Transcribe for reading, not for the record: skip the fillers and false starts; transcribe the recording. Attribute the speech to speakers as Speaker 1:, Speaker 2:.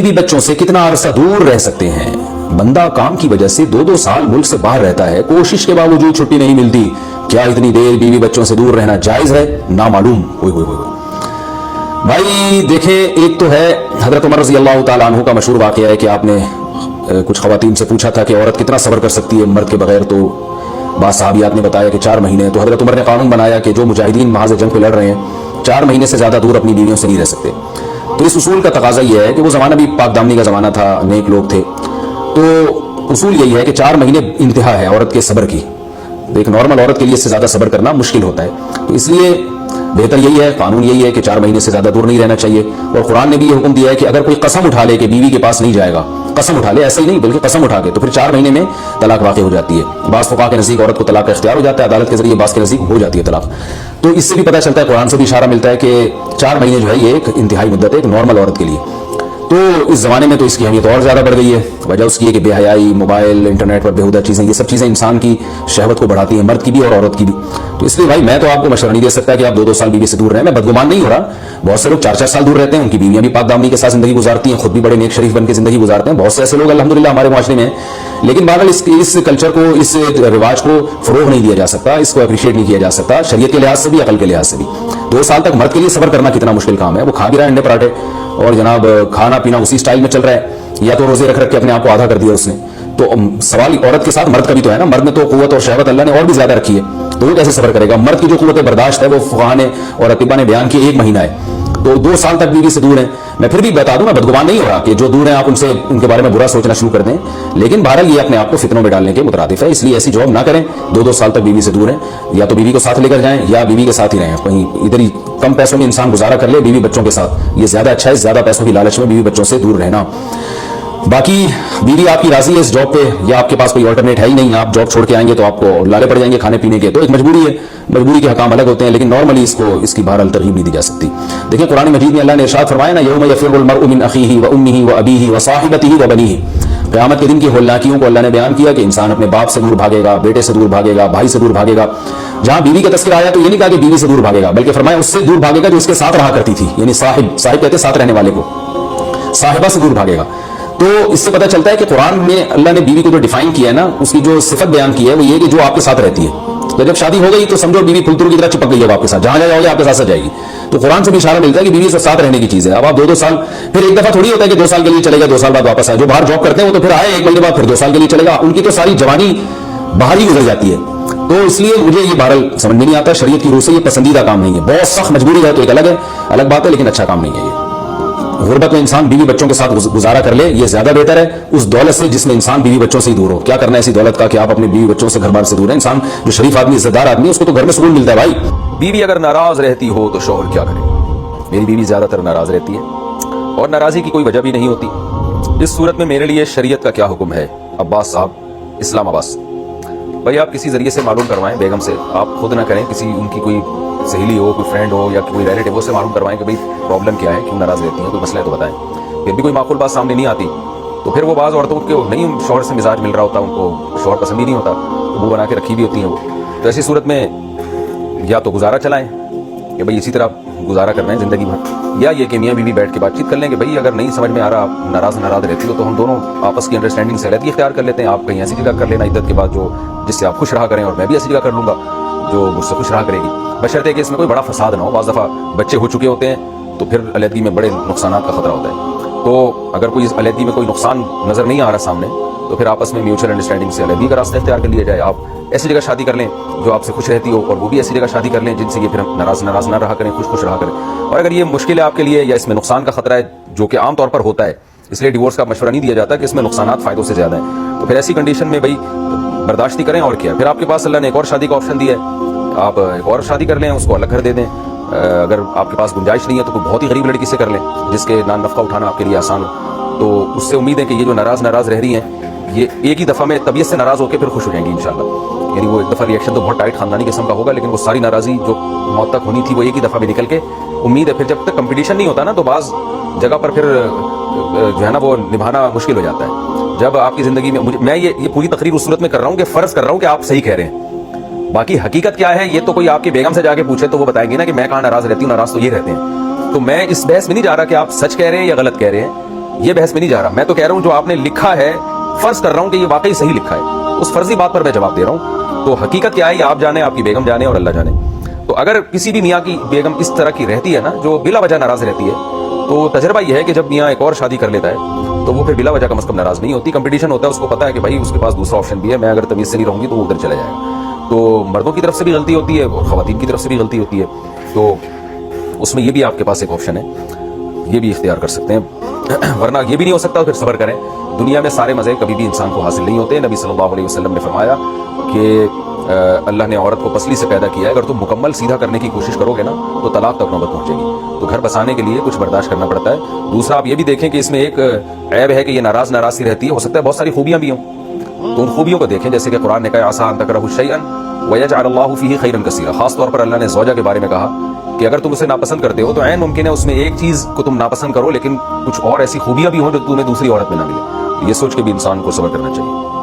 Speaker 1: बीवी बच्चों से कितना अरसा दूर रह सकते हैं। बंदा काम की वजह से 2-2 साल मुल्क से बाहर रहता है, कोशिश के बावजूद छुट्टी नहीं मिलती। क्या इतनी देर बीवी बच्चों से दूर रहना जायज है? ना मालूम। भाई देखें, एक तो है हजरत उमर रज़ी अल्लाह तआला अन्हु का मशहूर वाक़या है कि आपने कुछ ख़वातीन से पूछा था कि औरत कितना सब्र कर सकती है मर्द के बगैर, तो बाद सहाबियात ने बताया कि 4 महीने। तो हजरत उमर ने कानून बनाया कि जो मुजाहिदीन महाज़ जंग पे लड़ रहे हैं 4 महीने से ज़्यादा दूर अपनी बीवियों से नहीं रह सकते। तो इस उसूल का तकाजा यह है कि वो ज़माना भी पाक दामनी का ज़माना था, नेक लोग थे, तो उसूल यही है कि 4 महीने इंतहा है औरत के सब्र की। एक नॉर्मल औरत के लिए इससे ज़्यादा सब्र करना मुश्किल होता है, तो इसलिए बेहतर यही है, कानून यही है कि 4 महीने से ज़्यादा दूर नहीं रहना चाहिए। और कुरान ने भी ये हुक्म दिया है कि अगर कोई कसम उठा ले कि बीवी के पास नहीं जाएगा, कसम उठा ले, ऐसे ही नहीं बल्कि कसम उठा के, तो फिर 4 महीने में तलाक वाक़ हो जाती है। बास फुक़हा के नज़दीक औरत को तलाक का इख्तियार हो जाता है, अदालत के जरिए बास के नज़दीक हो जाती है तलाक। तो इससे भी पता चलता है, कुरान से भी इशारा मिलता है कि 4 महीने जो है ये एक इंतहाई मुद्दत है एक नॉर्मल औरत के लिए। तो इस ज़माने में तो इसकी अहमियत और ज़्यादा बढ़ गई है। वजह उसकी है कि बेहयाई, मोबाइल, इंटरनेट पर बेहुदा चीज़ें, ये सब चीज़ें इंसान की शहवत को बढ़ाती हैं, मर्द की भी और औरत की भी। तो इसलिए भाई मैं तो आपको मशवरा नहीं दे सकता कि आप 2-2 साल बीवी से दूर रहें। मैं बदगुमान नहीं हो रहा, बहुत से लोग 4-4 साल दूर रहते हैं, उनकी बीवियां भी पाक दामनी के साथ जिंदगी गुजारती हैं, खुद भी बड़े नेक शरीफ बन के जिंदगी गुजारते हैं। बहुत से ऐसे लोग अल्हम्दुलिल्लाह हमारे माशरे में हैं। लेकिन बहरहाल इस कल्चर को, इस रिवाज को फरोग नहीं दिया जा सकता, इसको अप्रिशिएट नहीं किया जा सकता, शरीयत के लिहाज से भी, अकल के लिहाज से भी। 2 साल तक मर्द के लिए सब्र करना कितना मुश्किल काम है। वो खा भी रहा है अंडे पराठे और जनाब खाना पीना उसी स्टाइल में चल रहा है, या तो रोजे रख रख के अपने आप को आधा कर दिया उसने। तो सवाल औरत के साथ मर्द का भी तो है ना, मर्द ने तो कुव्वत और शहवत अल्लाह ने और भी ज्यादा रखी है, तो वो कैसे सब्र करेगा? मर्द की जो कुव्वत बर्दाश्त है वो फुक़हा ने और अतिबा ने बयान की 1 महीना है। तो 2 साल तक बीवी से दूर हैं। मैं फिर भी बता दूं, मैं बदगुमान नहीं हो रहा कि जो दूर हैं आप उनसे उनके बारे में बुरा सोचना शुरू कर दें, लेकिन बहरहाल ये अपने आप को फितनों में डालने के मुतरादिफ है, इसलिए ऐसी जॉब ना करें। 2-2 साल तक बीवी से दूर हैं, या तो बीवी को साथ लेकर जाएं या बीवी के साथ ही रहें। कहीं इधर ही कम पैसों में इंसान गुजारा कर ले बीवी बच्चों के साथ, ये ज्यादा अच्छा है, ज्यादा पैसों की लालच में बीवी बच्चों से दूर रहना। बाकी बीवी आपकी राजी है इस जॉब पे, या आपके पास कोई ऑल्टरनेट है ही नहीं, आप जॉब छोड़ के आएंगे तो आपको लाले पड़ जाएंगे खाने पीने के, तो एक मजबूरी है, मजबूरी के हकाम अलग होते हैं, लेकिन नॉर्मली इसकी बहरहाल तरगीब नहीं दी जा सकती। देखिए कुरान मजीद में अल्लाह ने इरशाद फरमाया ना, यौम यफ़िरुल मर्उ मिन अख़ीही व उम्मिही व अबीही व साहिबतिही व बनीही। क़यामत के दिन की होलनाकियों को अल्लाह ने बयान किया कि इंसान अपने बाप से दूर भागेगा, बेटे से दूर भागेगा, भाई से दूर भागेगा। जहां बीवी का तस्करा आया तो ये नहीं कहा कि बीवी से दूर भागेगा, बल्कि फरमाया उससे दूर भागेगा जो उसके साथ रहा करती थी, यानी साहिब कहते साथ रहने वाले को, साहिबा से दूर भागेगा। तो इससे पता चलता है कि कुरान में अल्लाह ने बीवी को जो डिफाइन किया है ना, उसकी जो सिफत बयान की है वो ये कि जो आपके साथ रहती है। तो जब शादी हो गई तो समझो बीवी फुलतुरु की तरह चिपक गई है आपके साथ, जहां जाओगे आपके साथ जाएगी। तो कुरान से भी इशारा मिलता है कि बीवी से साथ रहने की चीज है। अब आप 2-2 साल, फिर एक दफा थोड़ी होता है कि 2 साल के लिए चलेगा, 2 साल बाद वापस आए। जो बाहर जॉब करते हैं वो तो फिर आए 1 महीने बाद, फिर 2 साल के लिए चलेगा, उनकी तो सारी जवानी बाहर ही गुजर जाती है। तो इसलिए मुझे ये बहरहाल समझ में नहीं आता, शरीयत की रूह से ये पसंदीदा काम नहीं है। बहुत सख्त मजबूरी है तो एक अलग बात है, लेकिन अच्छा काम नहीं है ये। गुर्बत में इंसान बीवी बच्चों के साथ गुजारा कर ले, ये ज्यादा बेहतर है उस दौलत से जिसमें इंसान बीवी बच्चों से ही दूर हो। क्या करना है ऐसी दौलत का कि आप अपने बीवी बच्चों से घर बार से दूर है। इंसान जो शरीफ आदमी, इज्जतदार आदमी, उसको तो घर में सुकून मिलता है भाई।
Speaker 2: बीवी अगर नाराज रहती हो तो शौहर क्या करे? मेरी बीवी ज्यादातर नाराज रहती है और नाराजगी की कोई वजह भी नहीं होती। इस सूरत में मेरे लिए शरीयत का क्या हुक्म है? अब्बास साहब, इस्लामाबाद। भाई आप किसी जरिए से मालूम करवाएं बेगम से, आप खुद ना करें, किसी उनकी कोई सहेली हो, कोई फ्रेंड हो या कोई रिलेटिव हो, से मालूम करवाएं कि भाई प्रॉब्लम क्या है, क्यों नाराज रहती है, कोई मसला है तो बताएं। फिर भी कोई माकूल बात सामने नहीं आती तो फिर वो बाज़ औरतों को नहीं शौहर से मिजाज मिल रहा होता, उनको शौहर पसंद ही नहीं होता, तो वो बना के रखी भी होती हैं वो। तो ऐसी सूरत में या तो गुजारा चलाएं कि भाई इसी तरह गुजारा करना है ज़िंदगी भर, या ये कि मियाँ बीवी बैठ के बातचीत कर लें कि भाई अगर नहीं समझ में आ रहा, आप नाराज रहती हो, तो हम दोनों आपस की अंडरस्टैंडिंग से अलग इख्तियार कर लेते हैं। आप कहीं ऐसी जगह कर लेना इद्दत के बाद जो जिससे आप खुश रहा करें, और मैं भी ऐसी जगह कर लूँगा जो मुझसे खुश रहा करेगी, बशर्ते कि इसमें कोई बड़ा फसाद ना हो। बाज़ दफ़ा बच्चे हो चुके होते हैं तो फिर अलहदगी में बड़े नुकसान का खतरा होता है। तो अगर कोई इस अलहदगी में कोई नुकसान नज़र नहीं आ रहा सामने, तो फिर आपस में म्यूचुअल अंडरस्टैंडिंग से अलहदगी का रास्ता इख्तियार कर लिया जाए। आप ऐसी जगह शादी कर लें जो आपसे खुश रहती हो, और वो भी ऐसी जगह शादी कर लें जिनसे ये फिर नाराज ना रहा करें, खुश रहा करें। और अगर ये मुश्किल है आपके लिए या इसमें नुकसान का खतरा है, जो कि आम तौर पर होता है, इसलिए डिवोर्स का मशवरा नहीं दिया जाता कि इसमें नुकसान फ़ायदों से ज़्यादा है, तो फिर ऐसी कंडीशन में भाई बर्दाश्त ही करें। और क्या, फिर आपके पास अल्लाह ने एक और शादी का ऑप्शन दिया है, आप एक और शादी कर लें, उसको अलग घर दे दें। अगर आपके पास गुंजाइश नहीं है तो कोई बहुत ही गरीब लड़की से कर लें जिसके नान नफ़का उठाना आपके लिए आसान हो। तो उससे उम्मीद है कि ये जो नाराज रह रही हैं, ये एक ही दफ़ा में तबीयत से नाराज़ होकर फिर खुश हो जाएंगी इंशाल्लाह। यानी वो एक दफ़ा रिएक्शन तो बहुत टाइट खानदानी किस्म का होगा, लेकिन वो सारी नाराज़गी जो मौत तक होनी थी वो एक ही दफ़ा में निकल के, उम्मीद है फिर जब तक कंपटीशन नहीं होता ना, तो बाज़ जगह पर फिर जो है ना वो निभाना मुश्किल हो जाता है। जब आपकी ज़िंदगी में मैं ये पूरी तकरीर उस सूरत में कर रहा हूँ कि फ़र्ज़ कर रहा हूँ कि आप सही कह रहे हैं, बाकी हकीकत क्या है ये तो कोई आपकी बेगम से जाके पूछे तो वो बताएंगे ना कि मैं कहाँ नाराज रहती हूँ, नाराज तो ये रहते हैं। तो मैं इस बहस में नहीं जा रहा कि आप सच कह रहे हैं या गलत कह रहे हैं, یہ بحث میں نہیں جا رہا. میں تو کہہ رہا ہوں جو آپ نے لکھا ہے, فرض کر رہا ہوں کہ یہ واقعی صحیح لکھا ہے, اس فرضی بات پر میں جواب دے رہا ہوں. تو حقیقت کیا ہے یہ آپ جانے, آپ کی بیگم جانے اور اللہ جانے. تو اگر کسی بھی میاں کی بیگم اس طرح کی رہتی ہے نا, جو بلا وجہ ناراض رہتی ہے, تو تجربہ یہ ہے کہ جب میاں ایک اور شادی کر لیتا ہے تو وہ پھر بلا وجہ کم از کم ناراض نہیں ہوتی. کمپٹیشن ہوتا ہے, اس کو پتا ہے کہ بھائی اس کے پاس دوسرا آپشن بھی ہے, میں اگر تمیز سے نہیں رہوں گی تو وہ ادھر چلا جائے گا. تو مردوں کی طرف سے بھی غلطی ہوتی ہے اور خواتین کی طرف سے بھی غلطی ہوتی ہے. تو اس میں یہ بھی آپ کے پاس ایک آپشن ہے, یہ بھی اختیار کر سکتے ہیں. ورنہ یہ بھی نہیں ہو سکتا, پھر صبر کریں. دنیا میں سارے مزے کبھی بھی انسان کو حاصل نہیں ہوتے. نبی صلی اللہ علیہ وسلم نے فرمایا کہ اللہ نے عورت کو پسلی سے پیدا کیا ہے, اگر تم مکمل سیدھا کرنے کی کوشش کرو گے نا تو طلاق تک نوبت پہنچے گی. تو گھر بسانے کے لیے کچھ برداشت کرنا پڑتا ہے. دوسرا آپ یہ بھی دیکھیں کہ اس میں ایک عیب ہے کہ یہ ناراض سی رہتی ہے, ہو سکتا ہے بہت ساری خوبیاں بھی ہوں, تو ان خوبیوں کو دیکھیں. جیسے کہ قرآن نے کہا عسیٰ ان تکرہوا شیئا ویجعل اللہ فیہ خیرا کثیرا. خاص طور پر اللہ نے زوجہ کے بارے میں کہا کہ اگر تم اسے ناپسند کرتے ہو تو عین ممکن ہے اس میں ایک چیز کو تم ناپسند کرو لیکن کچھ اور ایسی خوبیاں بھی ہوں جو تمہیں دوسری عورت میں نہ ملے. یہ سوچ کے بھی انسان کو صبر کرنا چاہیے.